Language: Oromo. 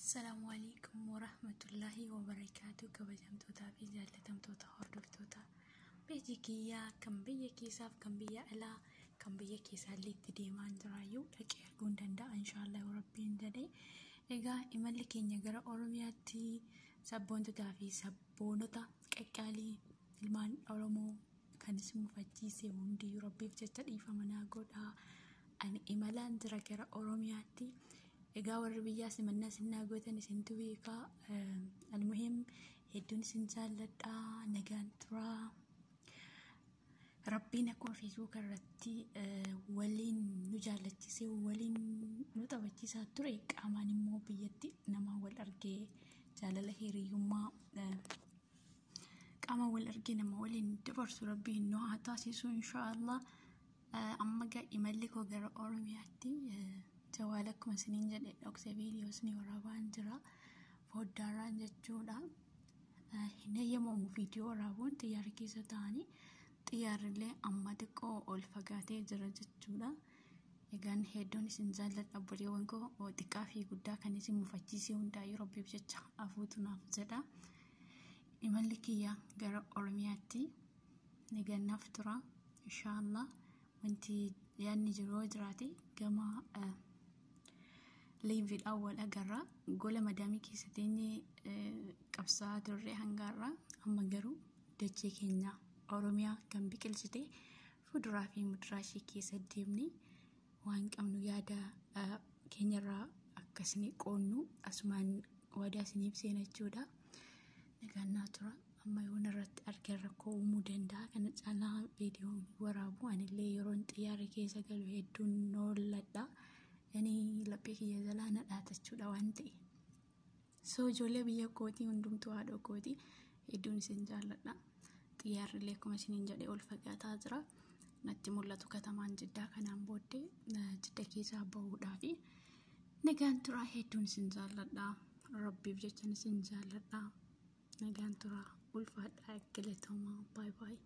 Assalamualaikum warahmatullahi wabarakatuh. Kabajamtoota fi jaallatamtoota hordoftoota biyya kiyyaa kan biyya keessaaf kan biyya alaa kan biyya keessaallee itti deemaa jiraayyuu dhaqee arguu danda'a inshaallah rabbiin jedhee. Egaa imalli keenya gara Oromiyaatti sabboontotaa fi sabboonota qaqqaalii ilmaan Oromoo kan isin mufachiise hundi rabbiif jecha dhiifama godhaa. Ani imalaan jira gara Oromiyaatti. Egaa warri biyyaa simannaa sinnaa gootan isintu beekaa. Almuhim hedduun isin jaalladhaa, nagaan turaa. Rabbiin akkuma feesbuuka irratti waliin nu jaallachiisee waliin nu taphachiisaa ture qaamaan immoo biyyatti nama wal argee jaalala hiriyyummaa qaama wal argee nama waliin dabarsu rabbiin nu haa taasisu inshaallah. Amma imalli koo gara Oromiyaatti jawaalakuma siniin jedhe dhokse viidiyoos ni waraabaan jira foddaarraan jechuudha. Hin eeyyamamu viidiyoo waraabuun xiyyaara keessa ta'anii xiyyaarrillee amma xiqqoo ol fagaatee jira jechuudha. Egaan hedduun isin jaalladha obboleewwan koo xiqqaa fi guddaa kan isin mufachiisee hundaayyuu rabbiif jecha afuutu naaf jedha. Imalli kiyya gara Oromiyaatti nagannaaf tura inshaallah. Wanti yaadni jiru jiraate gama leeviidhaan wal agarra gola madaamii keessatti qabsaa turre hangaarraa amma garuu dachee keenya Oromiyaa kan biqilchite fuduraa fi muduraa ishee keessa deemne waan qabnu yaada keenyarraa akkasini qoonnu asumaan waadaa isiniif seenachuudha. Nagaannaa tura. Amma yoon irratti argee rakkoo uumuu danda'a kana caalaa viidiyoo waraabu anillee yeroon xiyyaara keessa galu hedduun noolladha. Yani laphee kiyya jalaa nadhaatachuudha waan ta'e. Ijoollee biyya kootii hundumtuu haadha kootii hedduun isin jaalladha. Xiyyaarrillee akkuma isiniin jedhee ol fagaataa jira. Natti mul'atu katamaan Jiddaa kanaan booddee Jidda keessaa bahuudhaafi nagaan tura hedduun isin jaalladha. Rabbiif jecha isin jaalladha. Nagaan tura ulfaadhaa galatooma. Bye bye.